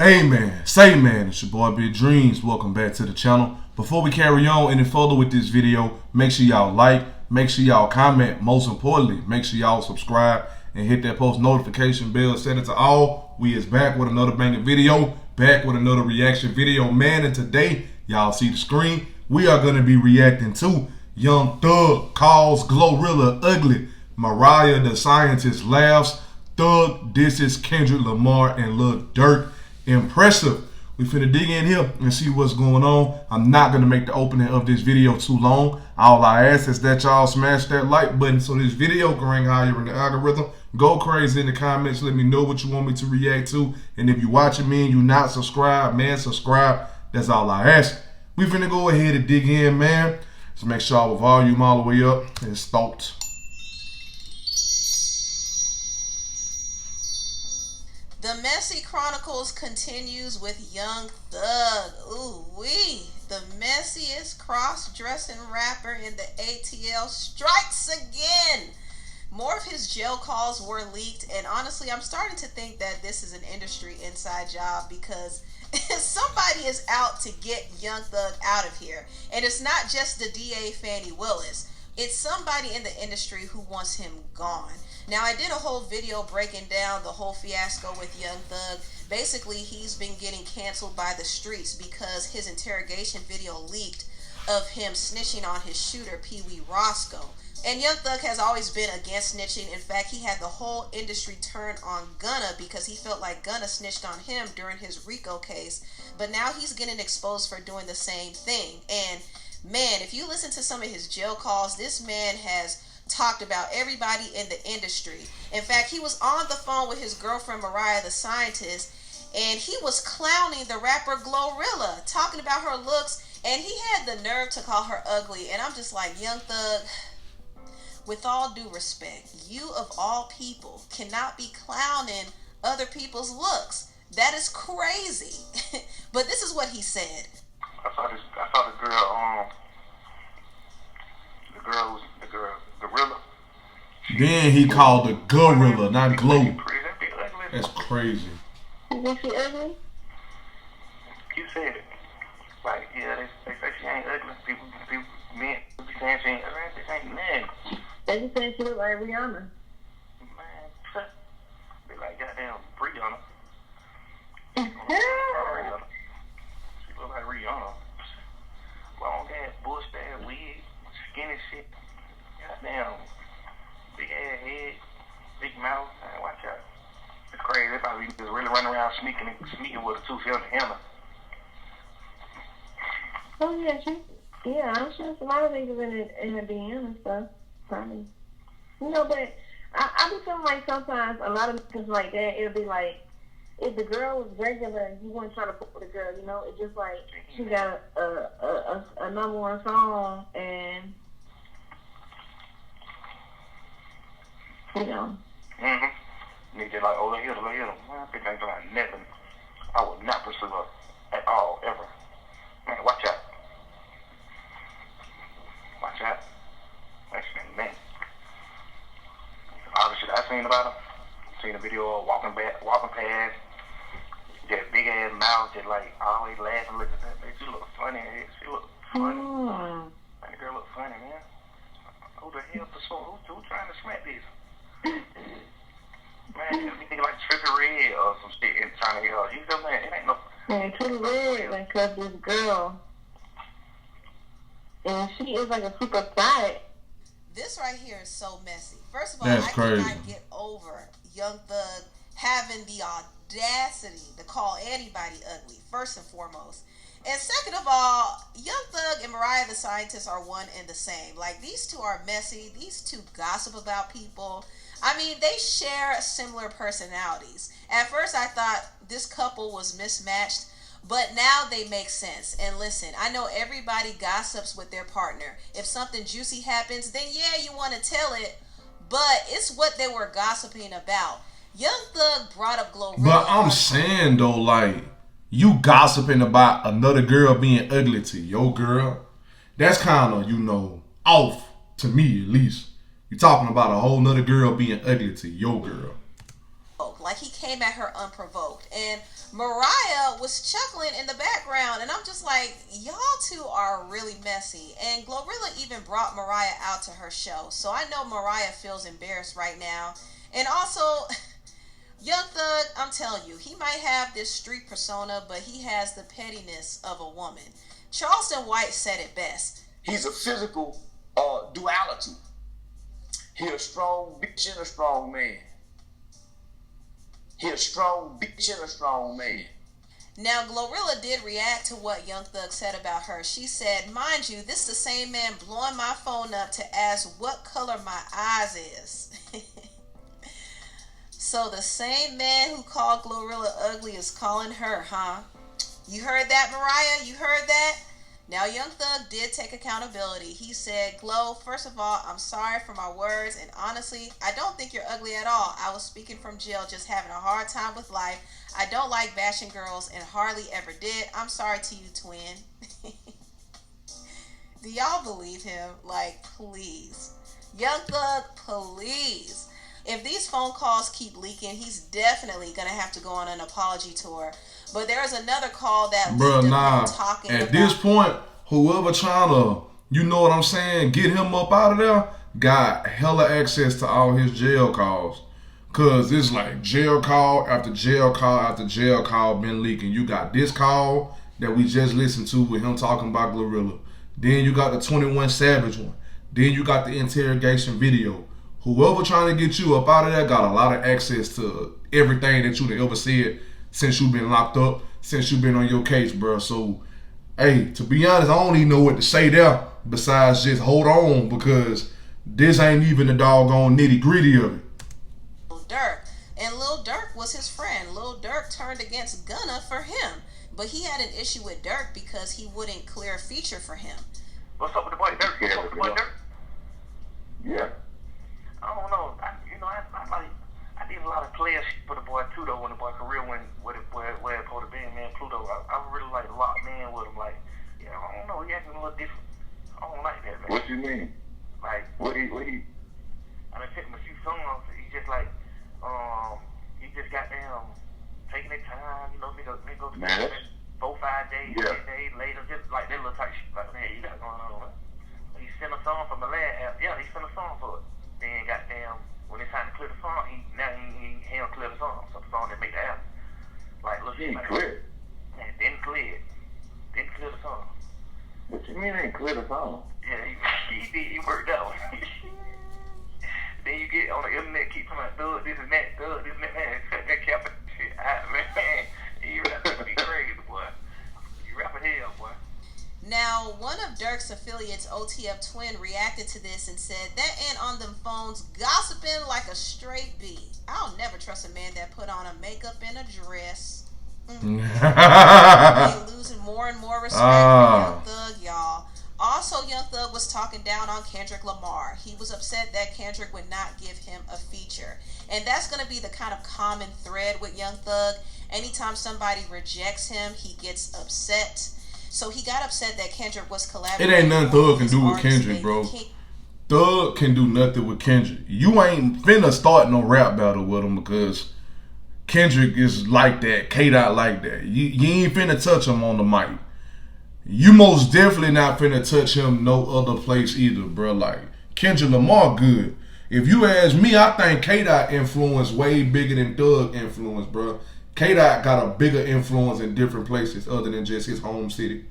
Amen. Say man, it's your boy Big Dreams. Welcome back to the channel. Before we carry on any further with this video, make sure y'all like, make sure y'all comment. Most importantly, make sure y'all subscribe and hit that post notification bell. Set it to all. We is back with another banging video, back with another reaction video, man. And today, y'all see the screen, we are going to be reacting to Young Thug calls Glorilla ugly. Mariah the Scientist laughs. Thug disses Kendrick Lamar and Lil Durk. Impressive. We finna dig in here and see what's going on. I'm not gonna make the opening of this video too long. All I ask is that y'all smash that like button so this video can rank higher in the algorithm. Go crazy in the comments. Let me know what you want me to react to. And if you're watching me and you're not subscribed, man, subscribe. That's all I ask. We finna go ahead and dig in, man. So make sure our volume all the way up and stoked. The Messy Chronicles continues with Young Thug. Ooh wee. The messiest cross-dressing rapper in the ATL strikes again. More of his jail calls were leaked, and honestly, I'm starting to think that this is an industry inside job because somebody is out to get Young Thug out of here. And it's not just the DA Fannie Willis. It's somebody in the industry who wants him gone. Now, I did a whole video breaking down the whole fiasco with Young Thug. Basically, he's been getting canceled by the streets because his interrogation video leaked of him snitching on his shooter, Pee Wee Roscoe. And Young Thug has always been against snitching. In fact, he had the whole industry turn on Gunna because he felt like Gunna snitched on him during his RICO case. But now he's getting exposed for doing the same thing. And man, if you listen to some of his jail calls, this man has talked about everybody in the industry. In fact, he was on the phone with his girlfriend Mariah the Scientist, and he was clowning the rapper Glorilla, talking about her looks, and he had the nerve to call her ugly. And I'm just like, Young Thug, with all due respect, you of all people cannot be clowning other people's looks. That is crazy. But this is what he said. I saw the girl, Gorilla. Then he called the Gorilla, not Glow. That's crazy. Is she ugly? You said it. Like, yeah, they say she ain't ugly. People, men be saying she ain't ugly. This ain't nothing. They just saying she look like Rihanna. Man, be like goddamn Rihanna. She look like Rihanna. Long ass bush ass wig, skinny shit. Goddamn big ass head, big mouth. Man, watch out. It's crazy. They probably just really running around sneaking with a tooth hammer. Oh yeah, I'm sure a lot of niggas in the DM and stuff. Probably. But I be feeling like sometimes a lot of niggas like that, it'll be like, if the girl was regular and you weren't trying to fuck with the girl, it's just like she got a number one song and Niggas like, oh, let hit him. Man, bitch ain't doing nothing. I would not pursue her at all, ever. Man, watch out. Watch out. Man. All the shit I seen about her, seen a video of walking past, that big ass mouth, just like always laughing, looking at that bitch. She look funny. She look funny. Man, the girl look funny, man. Who the hell who trying to smack this? Man, you think like Trippy Red or some shit and trying to get her. You feel me? It ain't no. Man, Trippy Red and cuff this girl. And she is like a super thot. This right here is so messy. First of all, That's I crazy. cannot get over Young Thug having the audacity to call anybody ugly, first and foremost. And second of all, Young Thug and Mariah the Scientist are one and the same. Like, these two are messy. These two gossip about people. I mean, they share similar personalities. At first, I thought this couple was mismatched, but now they make sense. And listen, I know everybody gossips with their partner. If something juicy happens, then yeah, you want to tell it, but it's what they were gossiping about. Young Thug brought up Glorilla. But I'm saying though, like, you gossiping about another girl being ugly to your girl, that's kind of, off to me at least. You're talking about a whole nother girl being ugly to your girl. like he came at her unprovoked. And Mariah was chuckling in the background, and I'm just like, y'all two are really messy. And Glorilla even brought Mariah out to her show, so I know Mariah feels embarrassed right now. And also, Young Thug, I'm telling you, he might have this street persona, but he has the pettiness of a woman. Charleston White said it best. He's a physical duality. He a strong bitch and a strong man. He a strong bitch and a strong man. Now, Glorilla did react to what Young Thug said about her. She said, mind you, this is the same man blowing my phone up to ask what color my eyes is. So the same man who called Glorilla ugly is calling her, huh? You heard that, Mariah? You heard that? Now, Young Thug did take accountability. He said, Glo, first of all, I'm sorry for my words, and honestly, I don't think you're ugly at all. I was speaking from jail, just having a hard time with life. I don't like bashing girls and hardly ever did. I'm sorry to you, twin. Do y'all believe him? Like, please. Young Thug, please. If these phone calls keep leaking, he's definitely going to have to go on an apology tour. But there's another call that Bruh, nah. Talking at about this point, whoever trying to, you know what I'm saying, get him up out of there, got hella access to all his jail calls. Cause it's like jail call after jail call after jail call been leaking. You got this call that we just listened to with him talking about Glorilla. Then you got the 21 Savage one. Then you got the interrogation video. Whoever trying to get you up out of there got a lot of access to everything that you've ever said since you've been locked up, since you've been on your case, bro. So, hey, to be honest, I don't even know what to say there besides just hold on, because this ain't even the doggone nitty gritty of it. Lil Durk. And Lil Durk was his friend. Lil Durk turned against Gunna for him. But he had an issue with Durk because he wouldn't clear a feature for him. What's up with the boy Durk? What's up with the boy Durk? Yeah. I don't know. I did a lot of player shit for the boy too though. When the boy career went where it supposed to be, man, Pluto. I really like locked in with him. Like, yeah, I don't know. He acting a little different. I don't like that, man. What you mean? Like, What he? I done sent him a few songs. He just like, he just got them taking their time. You know, nigga go to Man, 4-5 days, yeah. 10 days later, just like that little type shit. Like, man, you got going on, man. He sent a song from the last app. Yeah, he sent a song for it. Then goddamn, when it's time to clear the song, he don't clear the song. So the song that make the album. Like, look, He ain't like, clear. Man, didn't clear it. Didn't clear the song. What you mean ain't clear the song? Yeah, he worked out. Then you get on the internet, keep talking about thug, this and that, man. Cut that cap shit out, man. You rap to be crazy, boy. You rap it hell, boy. Now, one of Durk's affiliates, OTF Twin, reacted to this and said, that ain't on them phones gossiping like a straight bee. I'll never trust a man that put on a makeup and a dress. They losing more and more respect for Young Thug, y'all. Also, Young Thug was talking down on Kendrick Lamar. He was upset that Kendrick would not give him a feature. And that's going to be the kind of common thread with Young Thug. Anytime somebody rejects him, he gets upset. So he got upset that Kendrick was collaborating. It ain't nothing Thug can do with artist, Kendrick, bro. Thug can do nothing with Kendrick. You ain't finna start no rap battle with him because Kendrick is like that. K-Dot like that. You ain't finna touch him on the mic. You most definitely not finna touch him no other place either, bro. Like, Kendrick Lamar good. If you ask me, I think K-Dot influence way bigger than Thug influence, bro. K-Dot got a bigger influence in different places other than just his home city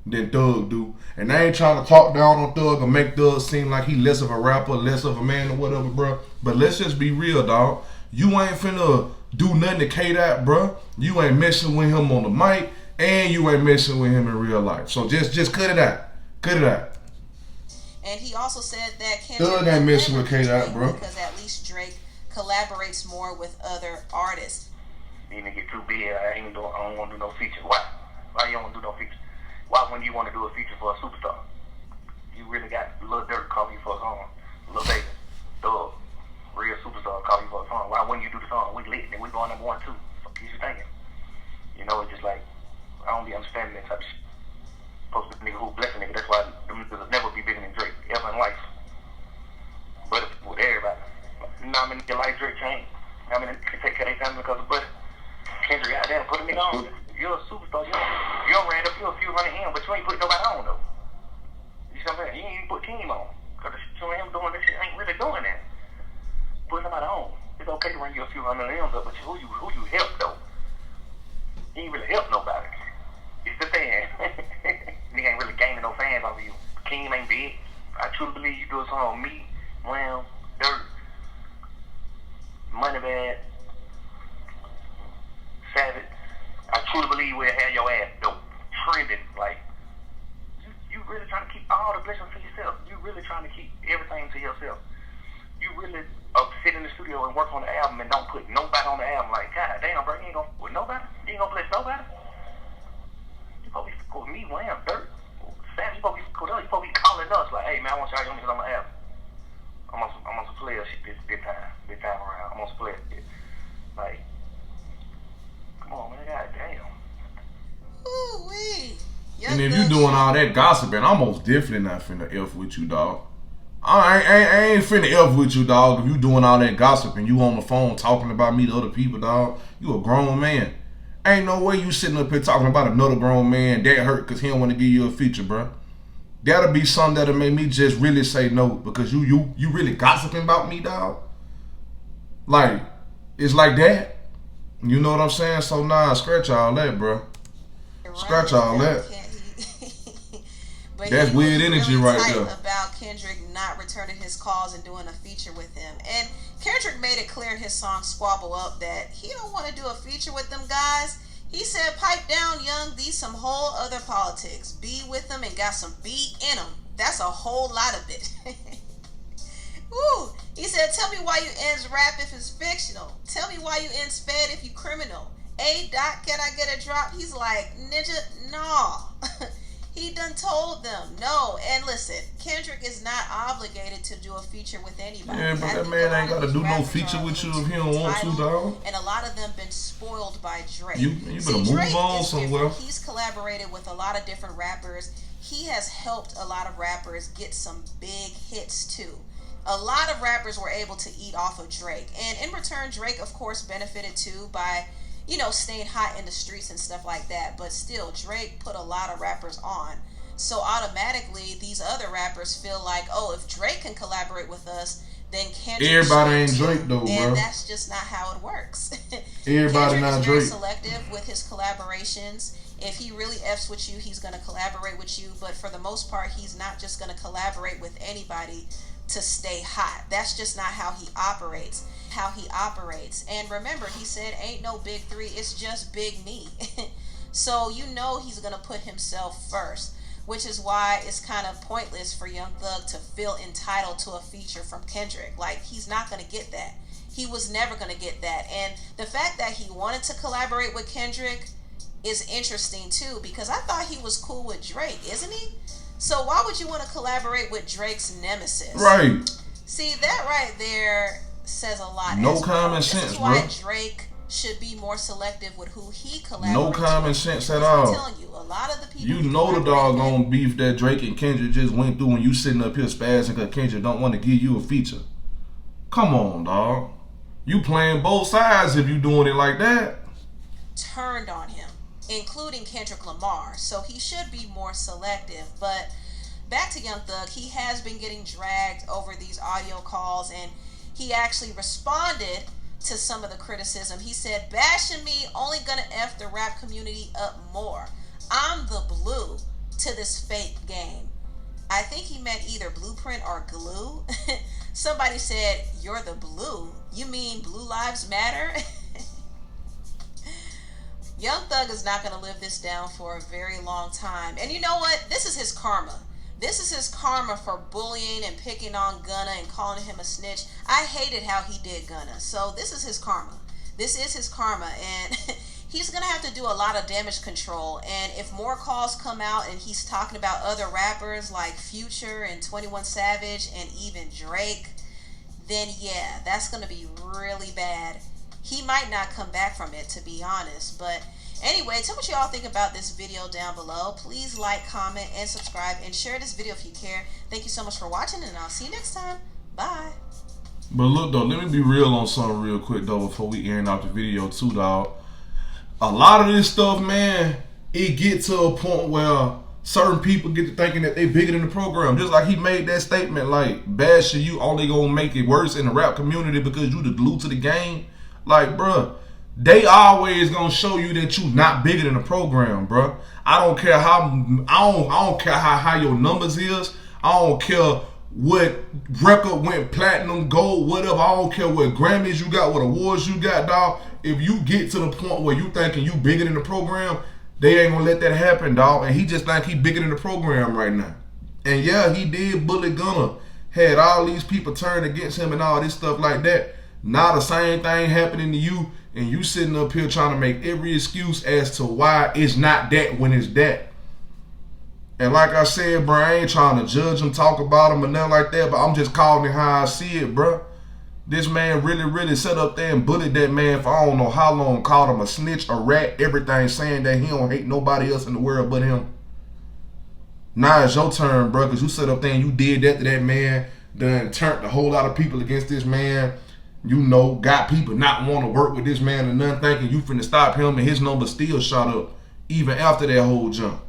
than Thug do. And I ain't trying to talk down on Thug or make Thug seem like he less of a rapper, less of a man or whatever, bro. But let's just be real, dog. You ain't finna do nothing to K-Dot, bro. You ain't messing with him on the mic, and you ain't messing with him in real life. So just cut it out. Cut it out. And he also said that Kendrick Thug ain't messing with K-Dot, bro. Because at least Drake collaborates more with other artists. Then they get too big. I don't want to do no feature. Why? Why you don't want to do no feature? Why when you want to do a feature for a superstar? You really got Lil Durk calling you for a song. Lil Baby, Thug, real superstar calling you for a song. Why wouldn't you do the song? We lit and we going number 1, 2. What you thinking? You know, it's just like, I don't be understanding that type of shit. Supposed to be a nigga who bless a nigga. That's why them niggas will never be bigger than Drake ever in life. But with everybody. You know how many niggas like Drake change? How many niggas take care of their family because because of Bush. Kendrick got there and put me on. You're a superstar. You don't ran up you a few hundred him, but you ain't put nobody on though. You see what I'm saying? You ain't even put Team on. Because showing him doing this shit ain't really doing that. Put somebody on. It's okay to run you a few hundred M's up, but who you help though? You ain't really help nobody. It's the fan. Nigga ain't really gaining no fans off of you. King ain't big. I truly believe you do a song on me, Wham, Dirt, Money Bad, Savage. I truly believe we'll have your ass though trending. Like you really trying to keep all the blessings to yourself. You really trying to keep everything to yourself. You really sit in the studio and work on the album and don't put nobody on the album. Like, God damn, bro, you ain't gonna with nobody. You ain't gonna bless nobody. You supposed to be cool with me, Wham, Dirt, Savage. You supposed to be cool with us. You supposed to be calling us like, hey man, I want y'all niggas on my album. I'm on some player shit this time around. I'm on some player shit. Like, come on, man, god damn. Ooh-wee. And if you doing all that gossiping, I'm most definitely not finna F with you, dog. I ain't finna F with you, dog. If you doing all that gossiping, you on the phone talking about me to other people, dog. You a grown man. Ain't no way you sitting up here talking about another grown man that hurt because he don't want to give you a feature, bro. That'll be something that'll make me just really say no because you really gossiping about me, dog. Like, it's like that. You know what I'm saying? So nah, scratch all that, bro. Scratch all that. But that's weird energy really right there. About Kendrick not returning his calls and doing a feature with him. And Kendrick made it clear in his song Squabble Up that he don't want to do a feature with them guys. He said, pipe down, young, these some whole other politics. Be with them and got some beat in them. That's a whole lot of it. Woo. He said, tell me why you ends rap if it's fictional. Tell me why you ends fed if you criminal. Hey, Doc, can I get a drop? He's like, Ninja, no. He done told them no. And listen, Kendrick is not obligated to do a feature with anybody. Yeah, but that man ain't got to do no feature with you if he don't want to, dog. And a lot of them been spoiled by Drake. You better move on somewhere. He's collaborated with a lot of different rappers. He has helped a lot of rappers get some big hits too. A lot of rappers were able to eat off of Drake. And in return, Drake, of course, benefited too by, you know, staying hot in the streets and stuff like that. But still, Drake put a lot of rappers on. So automatically, these other rappers feel like, oh, if Drake can collaborate with us, then Kendrick. Everybody ain't Drake though, bro. And that's just not how it works. Everybody not Drake. Kendrick is very selective with his collaborations. If he really F's with you, he's going to collaborate with you. But for the most part, he's not just going to collaborate with anybody to stay hot. That's just not how he operates. And remember, he said ain't no big three, it's just big me. So you know he's gonna put himself first, which is why it's kind of pointless for Young Thug to feel entitled to a feature from Kendrick. Like, he's not gonna get that. He was never gonna get that. And the fact that he wanted to collaborate with Kendrick is interesting too, because I thought he was cool with Drake, isn't he? So why would you want to collaborate with Drake's nemesis? Right. See, that right there says a lot. No common sense, bro. This is why Drake should be more selective with who he collaborates. No common sense at all. I'm telling you, a lot of the people. You know the doggone beef that Drake and Kendrick just went through when you sitting up here spazzing because Kendrick don't want to give you a feature. Come on, dog. You playing both sides if you doing it like that. Turned on him, including Kendrick Lamar, so he should be more selective. But back to Young Thug, he has been getting dragged over these audio calls, and he actually responded to some of the criticism. He said, bashing me only gonna F the rap community up more. I'm the blue to this fake game. I think he meant either blueprint or glue. Somebody said, you're the blue. You mean Blue Lives Matter? Young Thug is not going to live this down for a very long time. And you know what? This is his karma. This is his karma for bullying and picking on Gunna and calling him a snitch. I hated how he did Gunna. So this is his karma. This is his karma. And he's going to have to do a lot of damage control. And if more calls come out and he's talking about other rappers like Future and 21 Savage and even Drake, then yeah, that's going to be really bad. He might not come back from it, to be honest. But anyway, tell me what y'all think about this video down below. Please like, comment, and subscribe, and share this video if you care. Thank you so much for watching, and I'll see you next time. Bye. But look though, let me be real on something real quick though before we end out the video too, dog. A lot of this stuff, man, it get to a point where certain people get to thinking that they bigger than the program. Just like he made that statement, like, Basher, you only gonna make it worse in the rap community because you the glue to the game. Like, bruh, they always gonna show you that you not bigger than the program, bruh. I don't care how I don't care how high your numbers is. I don't care what record went platinum, gold, whatever. I don't care what Grammys you got, what awards you got, dog. If you get to the point where you thinking you bigger than the program, they ain't gonna let that happen, dog. And he just think he bigger than the program right now. And yeah, he did bully Gunna. Had all these people turn against him and all this stuff like that. Now the same thing happening to you, and you sitting up here trying to make every excuse as to why it's not that when it's that. And like I said, bro, I ain't trying to judge him, talk about him, or nothing like that, but I'm just calling it how I see it, bro. This man really sat up there and bullied that man for I don't know how long, called him a snitch, a rat, everything, saying that he don't hate nobody else in the world but him. Now it's your turn, bro, because you sat up there and you did that to that man, done turned a whole lot of people against this man. You know, got people not want to work with this man and nothing, thinking you finna stop him, and his number still shot up even after that whole jump.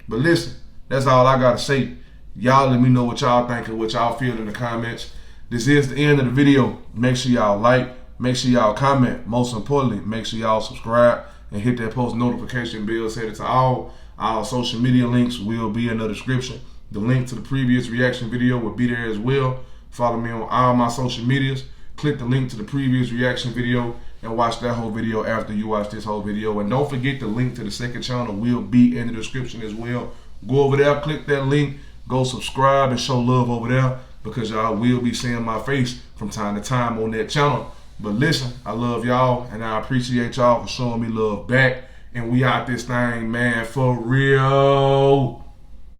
But listen, that's all I gotta say. Y'all let me know what y'all think and what y'all feel in the comments. This is the end of the video. Make sure y'all like, make sure y'all comment. Most importantly, make sure y'all subscribe and hit that post notification bell set it to all. Our social media links will be in the description. The link to the previous reaction video will be there as well. Follow me on all my social medias. Click the link to the previous reaction video and watch that whole video after you watch this whole video. And don't forget the link to the second channel will be in the description as well. Go over there, click that link, go subscribe and show love over there, because y'all will be seeing my face from time to time on that channel. But listen, I love y'all and I appreciate y'all for showing me love back. And we out this thing, man, for real.